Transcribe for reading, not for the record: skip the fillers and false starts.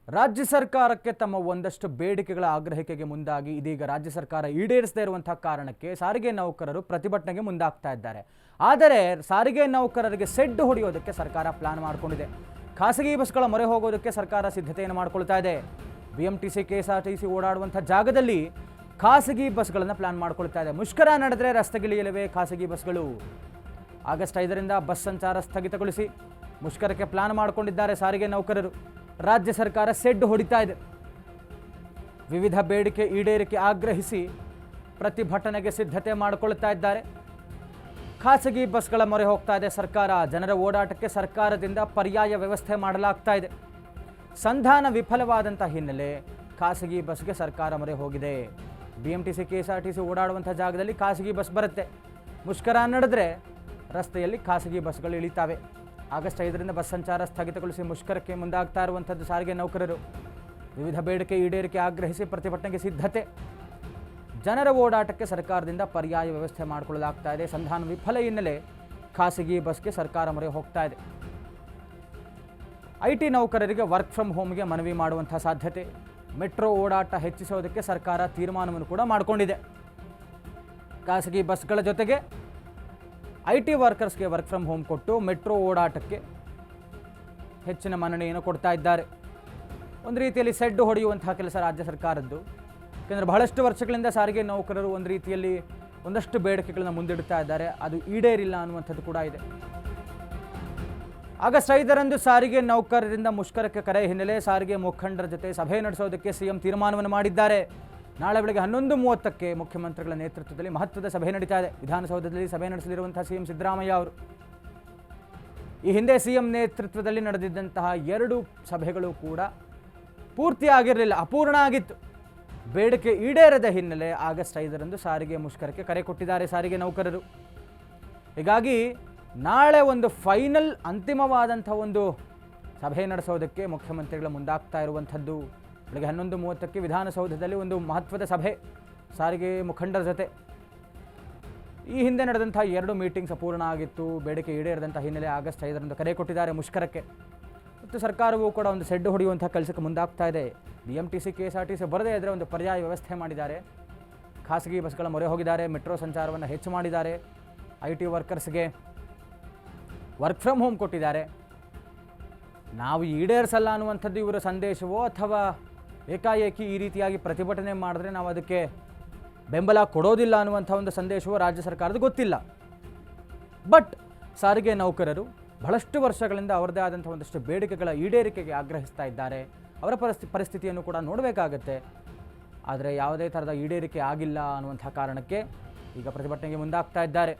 ರಾಜ್ಯ ಸರ್ಕಾರಕ್ಕೆ ತಮ್ಮ ಒಂದಷ್ಟು ಬೇಡಿಕೆಗಳ ಆಗ್ರಹಿಕೆಗೆ ಮುಂದಾಗಿ ಇದೀಗ ರಾಜ್ಯ ಸರ್ಕಾರ ಈಡೇರಿಸದೇ ಇರುವಂತಹ ಕಾರಣಕ್ಕೆ ಸಾರಿಗೆ ನೌಕರರು ಪ್ರತಿಭಟನೆಗೆ ಮುಂದಾಗ್ತಾ ಇದ್ದಾರೆ. ಆದರೆ ಸಾರಿಗೆ ನೌಕರರಿಗೆ ಸೆಡ್ ಹೊಡೆಯೋದಕ್ಕೆ ಸರ್ಕಾರ ಪ್ಲಾನ್ ಮಾಡಿಕೊಂಡಿದೆ. ಖಾಸಗಿ ಬಸ್ಗಳ ಮೊರೆ ಹೋಗೋದಕ್ಕೆ ಸರ್ಕಾರ ಸಿದ್ಧತೆಯನ್ನು ಮಾಡಿಕೊಳ್ತಾ ಇದೆ. BMTC KSRTC ಓಡಾಡುವಂಥ ಜಾಗದಲ್ಲಿ ಖಾಸಗಿ ಬಸ್ಗಳನ್ನು ಪ್ಲಾನ್ ಮಾಡಿಕೊಳ್ತಾ ಇದೆ. ಮುಷ್ಕರ ನಡೆದರೆ ರಸ್ತೆಗಿಳಿಯಲಿವೆ ಖಾಸಗಿ ಬಸ್ಗಳು. ಆಗಸ್ಟ್ 5ರಿಂದ ಬಸ್ ಸಂಚಾರ ಸ್ಥಗಿತಗೊಳಿಸಿ ಮುಷ್ಕರಕ್ಕೆ ಪ್ಲಾನ್ ಮಾಡಿಕೊಂಡಿದ್ದಾರೆ ಸಾರಿಗೆ ನೌಕರರು. ರಾಜ್ಯ ಸರ್ಕಾರ ಸೆಡ್ ಹೊಡಿತಾ ಇದೆ. ವಿವಿಧ ಬೇಡಿಕೆ ಈಡೇರಿಕೆ ಆಗ್ರಹಿಸಿ ಪ್ರತಿಭಟನೆಗೆ ಸಿದ್ಧತೆ ಮಾಡಿಕೊಳ್ತಾ ಇದ್ದಾರೆ. ಖಾಸಗಿ ಬಸ್ಗಳ ಮೊರೆ ಹೋಗ್ತಾ ಇದೆ ಸರ್ಕಾರ. ಜನರ ಓಡಾಟಕ್ಕೆ ಸರ್ಕಾರದಿಂದ ಪರ್ಯಾಯ ವ್ಯವಸ್ಥೆ ಮಾಡಲಾಗ್ತಾ ಇದೆ. ಸಂಧಾನ ವಿಫಲವಾದಂಥ ಹಿನ್ನೆಲೆ ಖಾಸಗಿ ಬಸ್ಗೆ ಸರ್ಕಾರ ಮೊರೆ ಹೋಗಿದೆ. BMTC KSRTC ಓಡಾಡುವಂಥ ಜಾಗದಲ್ಲಿ ಖಾಸಗಿ ಬಸ್ ಬರುತ್ತೆ. ಮುಷ್ಕರ ನಡೆದರೆ ರಸ್ತೆಯಲ್ಲಿ ಖಾಸಗಿ ಬಸ್ಗಳು ಇಳಿತಾವೆ. ಆಗಸ್ಟ್ 5ರಿಂದ ಬಸ್ ಸಂಚಾರ ಸ್ಥಗಿತಗೊಳಿಸಿ ಮುಷ್ಕರಕ್ಕೆ ಮುಂದಾಗ್ತಾ ಇರುವಂಥದ್ದು ಸಾರಿಗೆ ನೌಕರರು. ವಿವಿಧ ಬೇಡಿಕೆ ಈಡೇರಿಕೆ ಆಗ್ರಹಿಸಿ ಪ್ರತಿಭಟನೆಗೆ ಸಿದ್ಧತೆ. ಜನರ ಓಡಾಟಕ್ಕೆ ಸರ್ಕಾರದಿಂದ ಪರ್ಯಾಯ ವ್ಯವಸ್ಥೆ ಮಾಡಿಕೊಳ್ಳಲಾಗ್ತಾ ಇದೆ. ಸಂಧಾನ ವಿಫಲ ಹಿನ್ನೆಲೆ ಖಾಸಗಿ ಬಸ್ಗೆ ಸರ್ಕಾರ ಮೊರೆ ಹೋಗ್ತಾ ಇದೆ. IT ನೌಕರರಿಗೆ ವರ್ಕ್ ಫ್ರಮ್ ಹೋಮ್ಗೆ ಮನವಿ ಮಾಡುವಂಥ ಸಾಧ್ಯತೆ. ಮೆಟ್ರೋ ಓಡಾಟ ಹೆಚ್ಚಿಸೋದಕ್ಕೆ ಸರ್ಕಾರ ತೀರ್ಮಾನವನ್ನು ಕೂಡ ಮಾಡಿಕೊಂಡಿದೆ. ಖಾಸಗಿ ಬಸ್ಗಳ ಜೊತೆಗೆ IT ವರ್ಕರ್ಸ್ಗೆ ವರ್ಕ್ ಫ್ರಮ್ ಹೋಮ್ ಕೊಟ್ಟು ಮೆಟ್ರೋ ಓಡಾಟಕ್ಕೆ ಹೆಚ್ಚಿನ ಮನ್ನಣೆಯನ್ನು ಕೊಡ್ತಾ ಇದ್ದಾರೆ. ಒಂದು ರೀತಿಯಲ್ಲಿ ಸೆಡ್ ಹೊಡೆಯುವಂತಹ ಕೆಲಸ ರಾಜ್ಯ ಸರ್ಕಾರದ್ದು. ಯಾಕೆಂದರೆ ಬಹಳಷ್ಟು ವರ್ಷಗಳಿಂದ ಸಾರಿಗೆ ನೌಕರರು ಒಂದು ರೀತಿಯಲ್ಲಿ ಒಂದಷ್ಟು ಬೇಡಿಕೆಗಳನ್ನು ಮುಂದಿಡ್ತಾ ಇದ್ದಾರೆ. ಅದು ಈಡೇರಿಲ್ಲ ಅನ್ನುವಂಥದ್ದು ಕೂಡ ಇದೆ. ಆಗಸ್ಟ್ 5ರಂದು ಸಾರಿಗೆ ನೌಕರರಿಂದ ಮುಷ್ಕರಕ್ಕೆ ಕರೆ ಹಿನ್ನೆಲೆ ಸಾರಿಗೆ ಮುಖಂಡರ ಜೊತೆ ಸಭೆ ನಡೆಸೋದಕ್ಕೆ CM ತೀರ್ಮಾನವನ್ನು ಮಾಡಿದ್ದಾರೆ. ನಾಳೆ ಬೆಳಗ್ಗೆ 11:30ಕ್ಕೆ ಮುಖ್ಯಮಂತ್ರಿಗಳ ನೇತೃತ್ವದಲ್ಲಿ ಮಹತ್ವದ ಸಭೆ ನಡೀತಾ ಇದೆ. ವಿಧಾನಸೌಧದಲ್ಲಿ ಸಭೆ ನಡೆಸಲಿರುವಂತಹ CM ಸಿದ್ದರಾಮಯ್ಯ ಅವರು. ಈ ಹಿಂದೆ CM ನೇತೃತ್ವದಲ್ಲಿ ನಡೆದಿದ್ದಂತಹ 2 ಸಭೆಗಳು ಕೂಡ ಪೂರ್ತಿಯಾಗಿರಲಿಲ್ಲ, ಅಪೂರ್ಣ ಆಗಿತ್ತು. ಬೇಡಿಕೆ ಈಡೇರದ ಹಿನ್ನೆಲೆ ಆಗಸ್ಟ್ 5ರಂದು ಸಾರಿಗೆ ಮುಷ್ಕರಕ್ಕೆ ಕರೆ ಕೊಟ್ಟಿದ್ದಾರೆ ಸಾರಿಗೆ ನೌಕರರು. ಹೀಗಾಗಿ ನಾಳೆ ಒಂದು ಫೈನಲ್ ಅಂತಿಮವಾದಂಥ ಒಂದು ಸಭೆ ನಡೆಸೋದಕ್ಕೆ ಮುಖ್ಯಮಂತ್ರಿಗಳ ಮುಂದಾಗ್ತಾ ಇರುವಂಥದ್ದು. ಬೆಳಗ್ಗೆ 11:30ಕ್ಕೆ ವಿಧಾನಸೌಧದಲ್ಲಿ ಒಂದು ಮಹತ್ವದ ಸಭೆ ಸಾರಿಗೆ ಮುಖಂಡರ ಜೊತೆ. ಈ ಹಿಂದೆ ನಡೆದಂಥ 2 ಮೀಟಿಂಗ್ಸ್ ಅಪೂರ್ಣ ಆಗಿತ್ತು. ಬೇಡಿಕೆ ಈಡೇರದಂಥ ಹಿನ್ನೆಲೆ ಆಗಸ್ಟ್ 5ರಂದು ಕರೆ ಕೊಟ್ಟಿದ್ದಾರೆ ಮುಷ್ಕರಕ್ಕೆ. ಮತ್ತು ಸರ್ಕಾರವೂ ಕೂಡ ಒಂದು ಸೆಡ್ ಹೊಡೆಯುವಂಥ ಕೆಲಸಕ್ಕೆ ಮುಂದಾಗ್ತಾ ಇದೆ. BMTC KSRTC ಬರದೇ ಇದ್ದರೆ ಒಂದು ಪರ್ಯಾಯ ವ್ಯವಸ್ಥೆ ಮಾಡಿದ್ದಾರೆ. ಖಾಸಗಿ ಬಸ್ಗಳ ಮೊರೆ ಹೋಗಿದ್ದಾರೆ. ಮೆಟ್ರೋ ಸಂಚಾರವನ್ನು ಹೆಚ್ಚು ಮಾಡಿದ್ದಾರೆ. IT ವರ್ಕರ್ಸ್ಗೆ ವರ್ಕ್ ಫ್ರಮ್ ಹೋಮ್ ಕೊಟ್ಟಿದ್ದಾರೆ. ನಾವು ಈಡೇರಿಸಲ್ಲ ಅನ್ನುವಂಥದ್ದು ಇವರ ಸಂದೇಶವೋ ಅಥವಾ ಏಕಾಏಕಿ ಈ ರೀತಿಯಾಗಿ ಪ್ರತಿಭಟನೆ ಮಾಡಿದ್ರೆ ನಾವು ಅದಕ್ಕೆ ಬೆಂಬಲ ಕೊಡೋದಿಲ್ಲ ಅನ್ನುವಂಥ ಒಂದು ಸಂದೇಶವೋ ರಾಜ್ಯ ಸರ್ಕಾರದ ಗೊತ್ತಿಲ್ಲ. ಬಟ್ ಸಾರಿಗೆ ನೌಕರರು ಬಹಳಷ್ಟು ವರ್ಷಗಳಿಂದ ಅವರದೇ ಆದಂಥ ಒಂದಷ್ಟು ಬೇಡಿಕೆಗಳ ಈಡೇರಿಕೆಗೆ ಆಗ್ರಹಿಸ್ತಾ ಇದ್ದಾರೆ. ಅವರ ಪರಿಸ್ಥಿತಿಯನ್ನು ಕೂಡ ನೋಡಬೇಕಾಗತ್ತೆ. ಆದರೆ ಯಾವುದೇ ಥರದ ಈಡೇರಿಕೆ ಆಗಿಲ್ಲ ಅನ್ನುವಂಥ ಕಾರಣಕ್ಕೆ ಈಗ ಪ್ರತಿಭಟನೆಗೆ ಮುಂದಾಗ್ತಾ ಇದ್ದಾರೆ.